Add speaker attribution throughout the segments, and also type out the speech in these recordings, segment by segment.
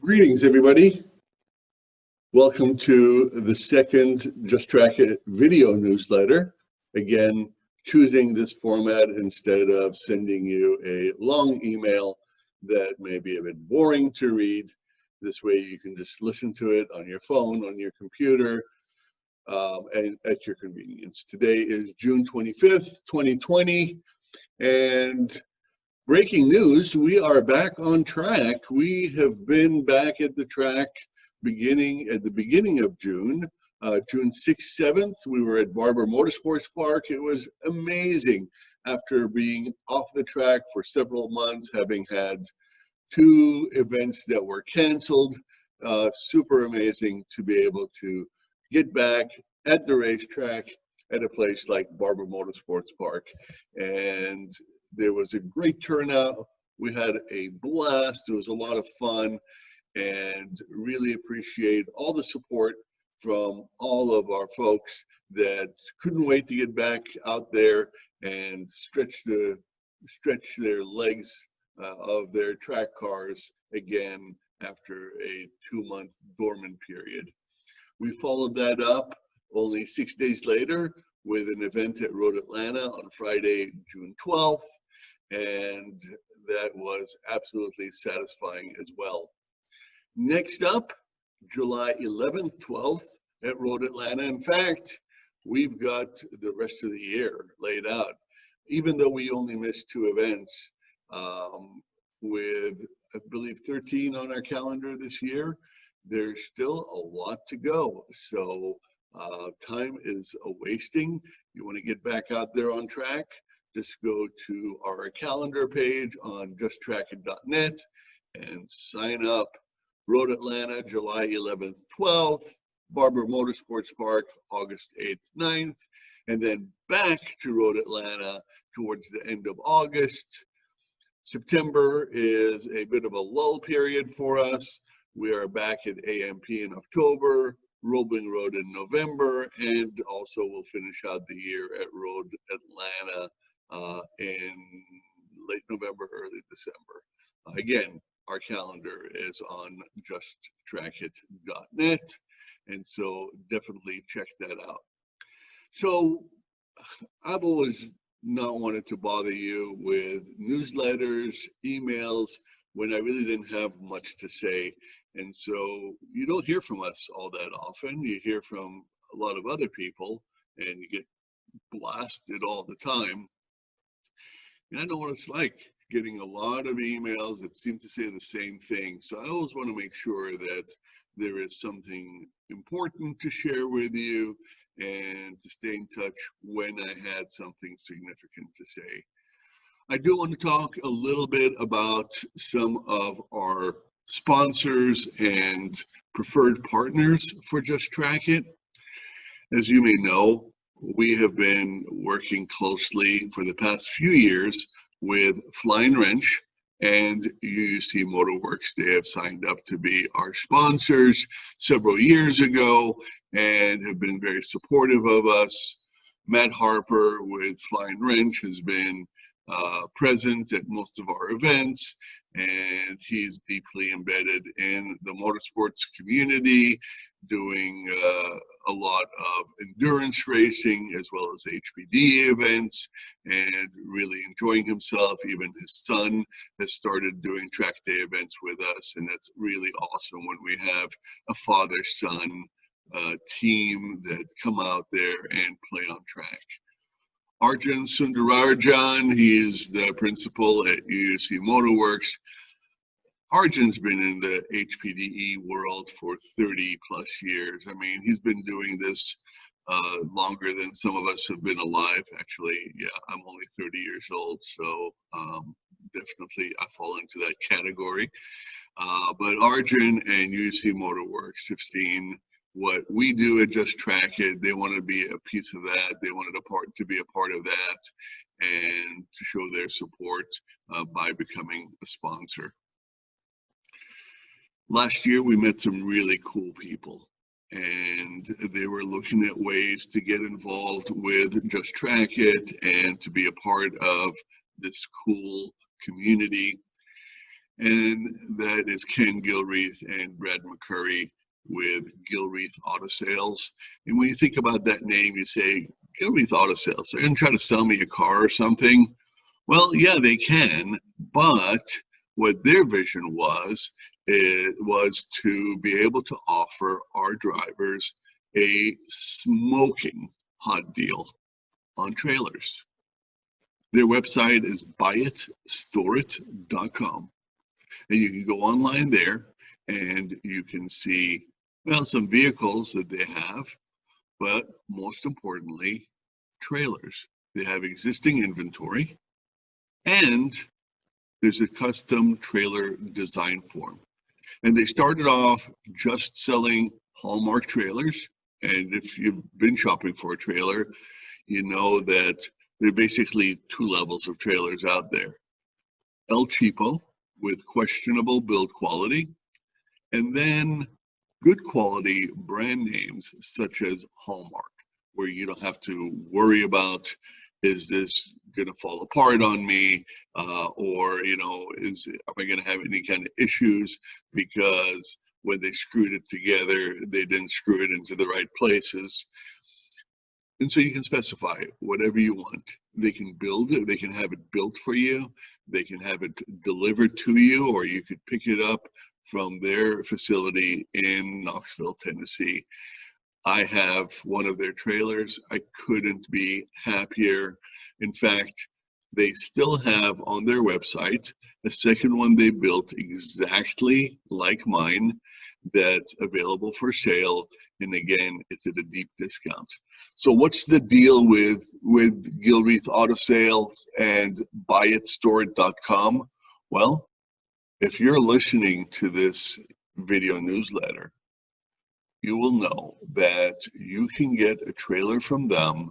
Speaker 1: Greetings, everybody. Welcome to the second Just Track It video newsletter. Again, choosing this format instead of sending you a long email that may be a bit boring to read. This way you can just listen to it on your phone, on your computer, and at your convenience. Today is June 25th, 2020, and breaking news, we are back on track. We have been back at the track at the beginning of June. June 6th, 7th, we were at Barber Motorsports Park. It was amazing after being off the track for several months, having had two events that were canceled. Super amazing to be able to get back at the racetrack at a place like Barber Motorsports Park. And there was a great turnout. We had a blast. It was a lot of fun, and really appreciate all the support from all of our folks that couldn't wait to get back out there and stretch their legs of their track cars again after a 2-month dormant period. We followed that up only 6 days later with an event at Road Atlanta on Friday, June 12th, and that was absolutely satisfying as well. Next up, July 11th, 12th at Road Atlanta. In fact, we've got the rest of the year laid out. Even though we only missed 2 events, with, I believe, 13 on our calendar this year, there's still a lot to go. So time is a wasting. You want to get back out there on track, just go to our calendar page on justtrackit.net and sign up. Road Atlanta, July 11th, 12th, Barber Motorsports Park, August 8th, 9th, and then back to Road Atlanta towards the end of August. September is a bit of a lull period for us. We are back at AMP in October, Roebling Road in November, and also we'll finish out the year at Road Atlanta in late November, early December. Again, our calendar is on justtrackit.net, and so definitely check that out. So I've always not wanted to bother you with newsletters, emails, when I really didn't have much to say. And so you don't hear from us all that often. You hear from a lot of other people, and you get blasted all the time. And I know what it's like, getting a lot of emails that seem to say the same thing. So I always want to make sure that there is something important to share with you and to stay in touch when I had something significant to say. I do want to talk a little bit about some of our sponsors and preferred partners for Just Track It. As you may know, we have been working closely for the past few years with Flying Wrench and UUC Motorworks. They have signed up to be our sponsors several years ago and have been very supportive of us. Matt Harper with Flying Wrench has been present at most of our events, and he's deeply embedded in the motorsports community, doing a lot of endurance racing as well as HPD events, and really enjoying himself. Even his son has started doing track day events with us, and that's really awesome when we have a father-son team that come out there and play on track. Arjun Sundararajan, he is the principal at UUC Motorworks. Arjun's been in the HPDE world for 30 plus years. I mean, he's been doing this longer than some of us have been alive. Actually, yeah, I'm only 30 years old, so definitely I fall into that category. But Arjun and UUC Motorworks have seen what we do at Just Track It. They want to be a piece of that. They wanted to be a part of that and to show their support by becoming a sponsor. Last year, we met some really cool people, and they were looking at ways to get involved with Just Track It and to be a part of this cool community. And that is Ken Gilreath and Brad McCurry with Gilreath Auto Sales. And when you think about that name, you say, Gilreath Auto Sales, they're going to try to sell me a car or something. Well, yeah, they can, but what their vision was, it was to be able to offer our drivers a smoking hot deal on trailers. Their website is buyitstorit.com, and you can go online there and you can see, well, some vehicles that they have, but most importantly, trailers. They have existing inventory, and there's a custom trailer design form. And they started off just selling Hallmark trailers. And if you've been shopping for a trailer, you know that there are basically two levels of trailers out there. El Cheapo with questionable build quality, and then good quality brand names such as Hallmark, where you don't have to worry about, is this going to fall apart on me, or am I going to have any kind of issues because when they screwed it together, they didn't screw it into the right places. And so you can specify whatever you want. They can build it, they can have it built for you, they can have it delivered to you, or you could pick it up from their facility in Knoxville, Tennessee. I have one of their trailers. I couldn't be happier. In fact, they still have on their website a second one they built exactly like mine that's available for sale. And again, it's at a deep discount. So what's the deal with Gilreath Auto Sales and buyitstore.com? Well, if you're listening to this video newsletter, you will know that you can get a trailer from them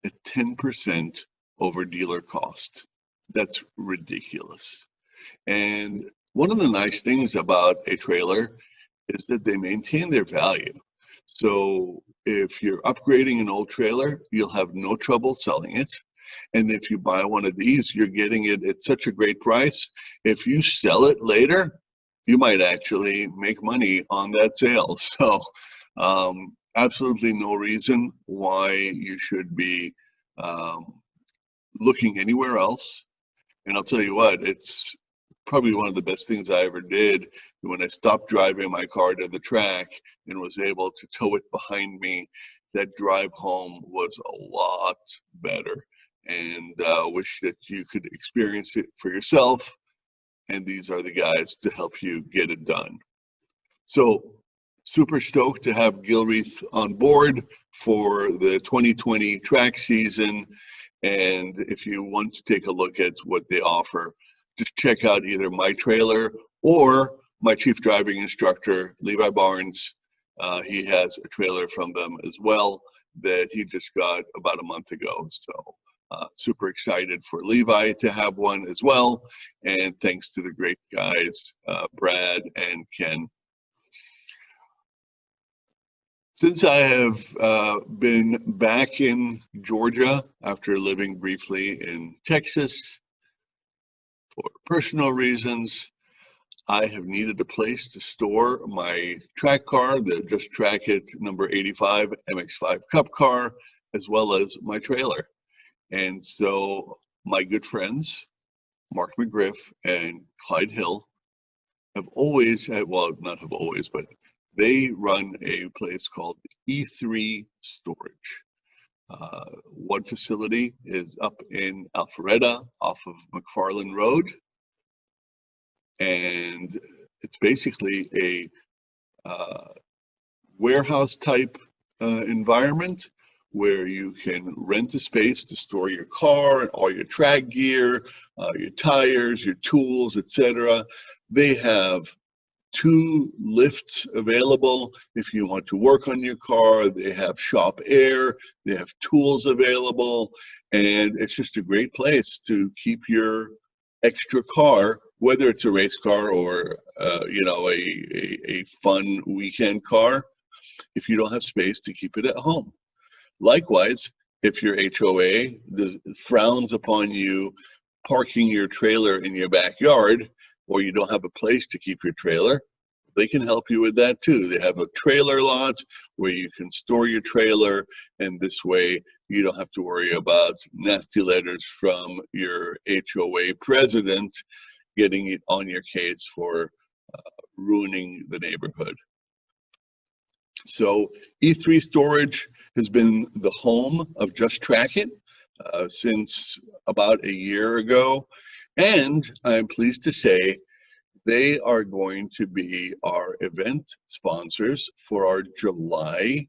Speaker 1: at 10% over dealer cost. That's ridiculous. And one of the nice things about a trailer is that they maintain their value. So if you're upgrading an old trailer, you'll have no trouble selling it. And if you buy one of these, you're getting it at such a great price. If you sell it later, you might actually make money on that sale. So absolutely no reason why you should be looking anywhere else. And I'll tell you what, it's probably one of the best things I ever did when I stopped driving my car to the track and was able to tow it behind me. That drive home was a lot better, and wish that you could experience it for yourself. And these are the guys to help you get it done. So super stoked to have Gilreath on board for the 2020 track season. And if you want to take a look at what they offer, just check out either my trailer or my chief driving instructor, Levi Barnes. He has a trailer from them as well that he just got about a month ago. So super excited for Levi to have one as well. And thanks to the great guys, Brad and Ken. Since I have been back in Georgia after living briefly in Texas for personal reasons, I have needed a place to store my track car, the Just Track It number 85 MX5 Cup car, as well as my trailer. And so my good friends, Mark McGriff and Clyde Hill, have always had, well, not have always, but they run a place called E3 Storage. One facility is up in Alpharetta off of McFarland Road. And it's basically a warehouse type environment where you can rent a space to store your car and all your track gear, your tires, your tools, etc. They have 2 lifts available if you want to work on your car. They have shop air, they have tools available, and it's just a great place to keep your extra car, whether it's a race car or a fun weekend car, if you don't have space to keep it at home. Likewise, if your HOA frowns upon you parking your trailer in your backyard, or you don't have a place to keep your trailer, they can help you with that too. They have a trailer lot where you can store your trailer, and this way you don't have to worry about nasty letters from your HOA president getting it on your case for ruining the neighborhood. So E3 Storage has been the home of Just Track It since about a year ago, and I'm pleased to say they are going to be our event sponsors for our July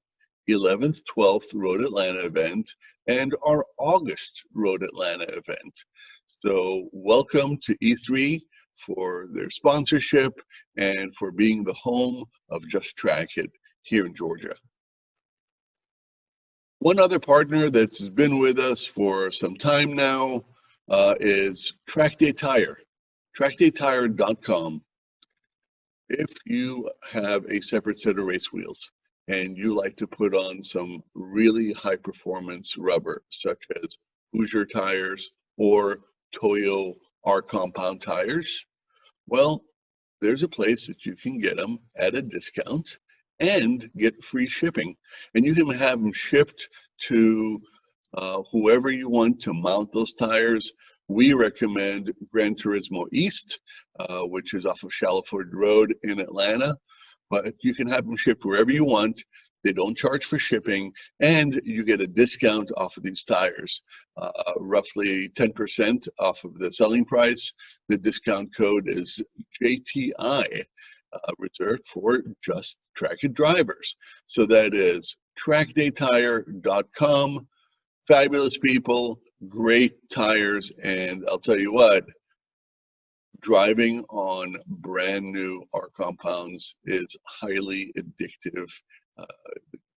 Speaker 1: 11th, 12th Road Atlanta event and our August Road Atlanta event. So welcome to E3 for their sponsorship and for being the home of Just Track It here in Georgia. One other partner that's been with us for some time now is Track Day Tire. TrackDayTire.com. If you have a separate set of race wheels and you like to put on some really high performance rubber, such as Hoosier tires or Toyo R compound tires, well, there's a place that you can get them at a discount and get free shipping. And you can have them shipped to whoever you want to mount those tires. We recommend Gran Turismo East, which is off of Shallowford Road in Atlanta, but you can have them shipped wherever you want. They don't charge for shipping, and you get a discount off of these tires, roughly 10% off of the selling price. The discount code is JTI, reserved for Just Track It drivers. So that is TrackDayTire.com. Fabulous people, great tires, and I'll tell you what, driving on brand new R compounds is highly addictive.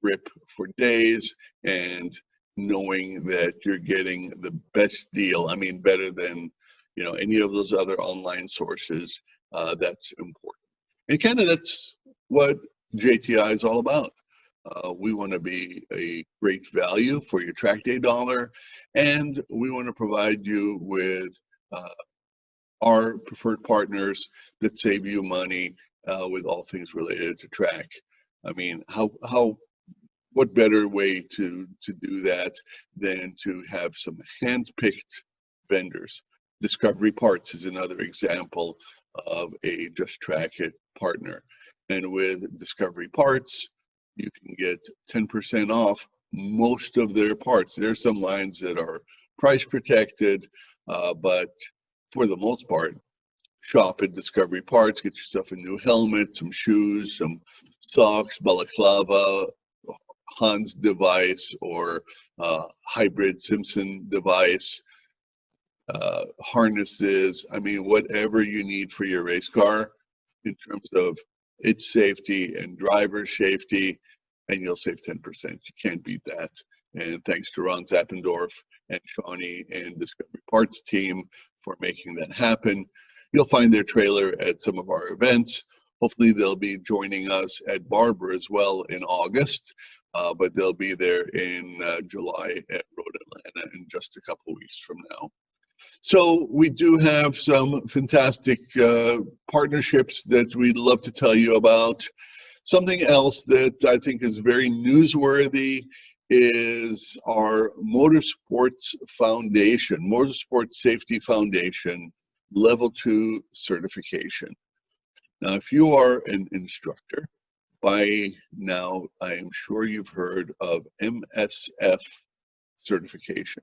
Speaker 1: Grip for days, and knowing that you're getting the best deal, I mean better than any of those other online sources, that's important. And kind of that's what JTI is all about. We want to be a great value for your track day dollar, and we want to provide you with our preferred partners that save you money with all things related to track. I mean, what better way to do that than to have some hand-picked vendors? Discovery Parts is another example of a Just Track It partner. And with Discovery Parts, you can get 10% off most of their parts. There are some lines that are price protected, but for the most part, shop at Discovery Parts, get yourself a new helmet, some shoes, some socks, balaclava, Hans device, or hybrid Simpson device, harnesses. I mean, whatever you need for your race car in terms of its safety and driver safety, and you'll save 10%. You can't beat that. And thanks to Ron Zappendorf and Shawnee and Discovery Parts team for making that happen. You'll find their trailer at some of our events. Hopefully they'll be joining us at Barber as well in August, but they'll be there in July at Road Atlanta in just a couple weeks from now. So we do have some fantastic partnerships that we'd love to tell you about. Something else that I think is very newsworthy is our Motorsports Foundation, Motorsports Safety Foundation Level 2 certification. Now, if you are an instructor, by now I am sure you've heard of MSF certification.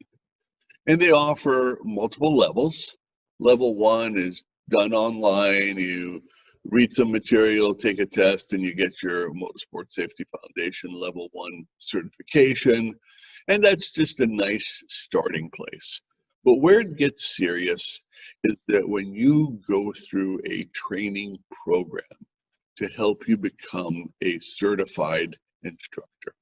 Speaker 1: And they offer multiple levels. Level 1 is done online. You read some material, take a test, and you get your Motorsport Safety Foundation Level 1 certification. And that's just a nice starting place. But where it gets serious is that when you go through a training program to help you become a certified instructor.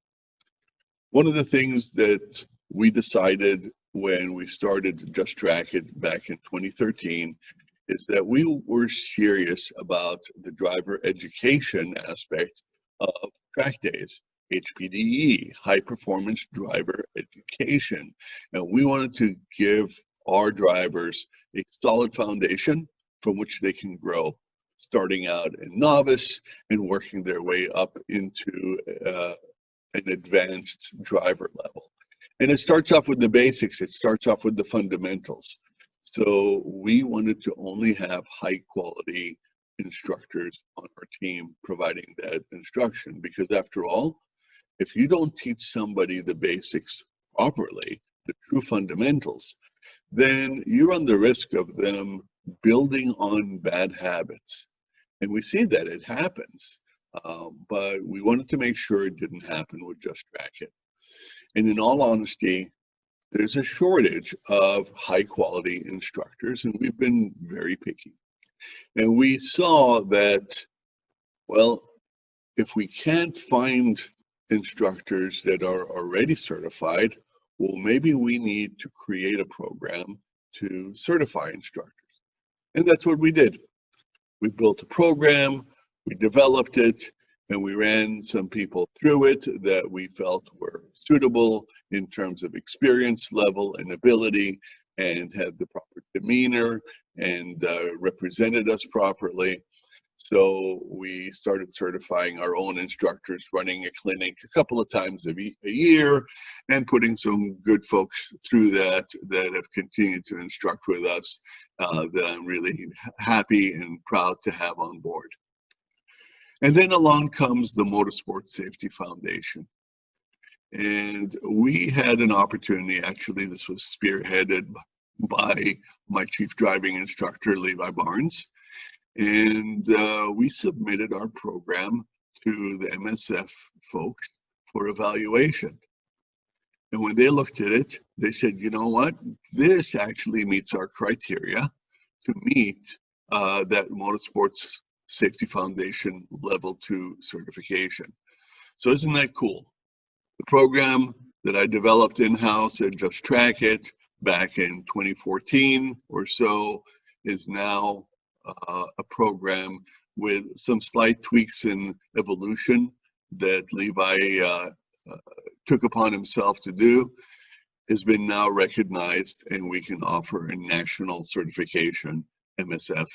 Speaker 1: One of the things that we decided when we started Just Track It back in 2013 is that we were serious about the driver education aspect of track days, HPDE, high performance driver education. And we wanted to give our drivers a solid foundation from which they can grow, starting out in novice and working their way up into an advanced driver level. And it starts off with the basics. It starts off with the fundamentals. So we wanted to only have high quality instructors on our team providing that instruction, because after all, if you don't teach somebody the basics properly, the true fundamentals, then you run the risk of them building on bad habits. And we see that it happens, but we wanted to make sure it didn't happen with Just Track It. And in all honesty, there's a shortage of high quality instructors, and we've been very picky. And we saw that, well, if we can't find instructors that are already certified, well, maybe we need to create a program to certify instructors. And that's what we did. We built a program, we developed it, and we ran some people through it that we felt were suitable in terms of experience level and ability, and had the proper demeanor and represented us properly. So we started certifying our own instructors, running a clinic a couple of times a year, and putting some good folks through that have continued to instruct with us, that I'm really happy and proud to have on board. And then along comes the Motorsport Safety Foundation. And we had an opportunity, actually this was spearheaded by my chief driving instructor, Levi Barnes. And we submitted our program to the MSF folks for evaluation. And when they looked at it, they said, you know what, this actually meets our criteria to meet that Motorsports Safety Foundation Level 2 certification. So isn't that cool? The program that I developed in-house at Just Track It back in 2014 or so is now a program with some slight tweaks and evolution that Levi took upon himself to do, has been now recognized, and we can offer a national certification, MSF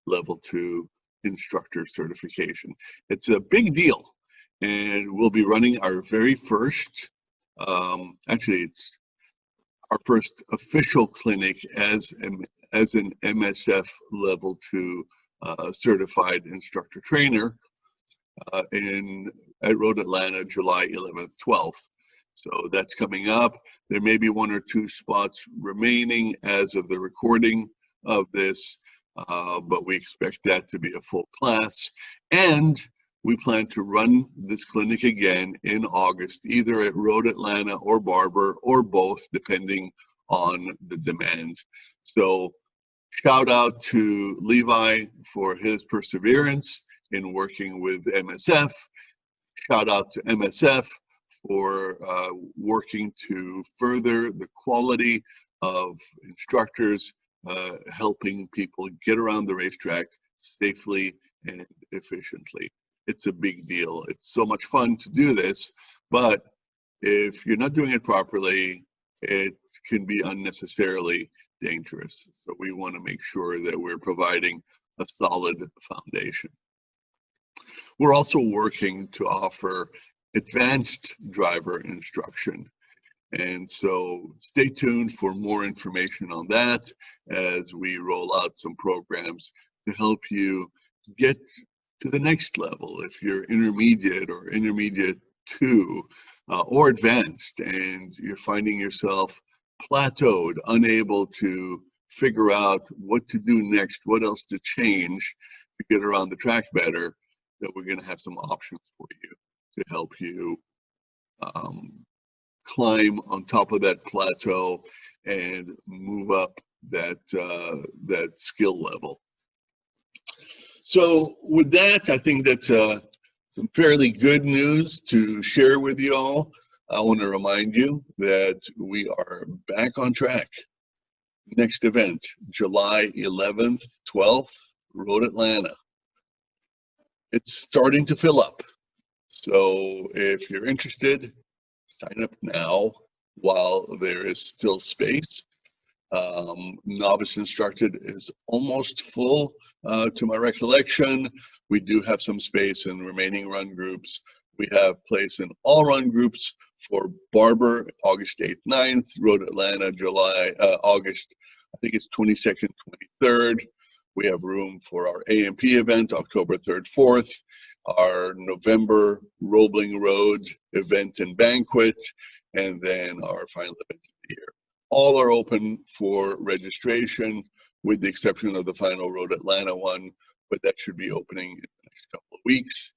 Speaker 1: Level 2 instructor certification. It's a big deal, and we'll be running our very first, actually it's our first official clinic as an MSF Level 2 certified instructor trainer at Road Atlanta, July 11th, 12th. So that's coming up. There may be 1 or 2 spots remaining as of the recording of this, but we expect that to be a full class. And we plan to run this clinic again in August, either at Road Atlanta or Barber, or both, depending on the demand. So shout out to Levi for his perseverance in working with MSF. Shout out to MSF for working to further the quality of instructors, helping people get around the racetrack safely and efficiently. It's a big deal. It's so much fun to do this, but if you're not doing it properly, it can be unnecessarily dangerous. So we want to make sure that we're providing a solid foundation. We're also working to offer advanced driver instruction. And so stay tuned for more information on that as we roll out some programs to help you get to the next level. If you're intermediate or intermediate 2 or advanced, and you're finding yourself plateaued, unable to figure out what to do next, what else to change to get around the track better, that we're going to have some options for you to help you climb on top of that plateau and move up that skill level. So with that, I think that's some fairly good news to share with you all. I want to remind you that we are back on track. Next event, July 11th, 12th, Road Atlanta. It's starting to fill up. So if you're interested, sign up now while there is still space. Novice instructed is almost full to my recollection. We do have some space in remaining run groups. We have place in all run groups for Barber, August 8th, 9th, Road Atlanta, August, I think it's 22nd, 23rd. We have room for our AMP event, October 3rd, 4th, our November Roebling Road event and banquet, and then our final event of the year. All are open for registration, with the exception of the final Road Atlanta one, but that should be opening in the next couple of weeks.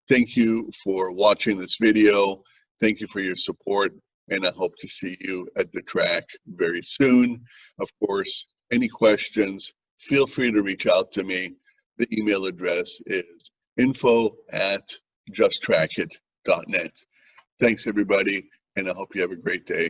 Speaker 1: Thank you for watching this video. Thank you for your support, and I hope to see you at the track very soon. Of course, any questions, feel free to reach out to me. The email address is info@justtrackit.net. Thanks, everybody, and I hope you have a great day.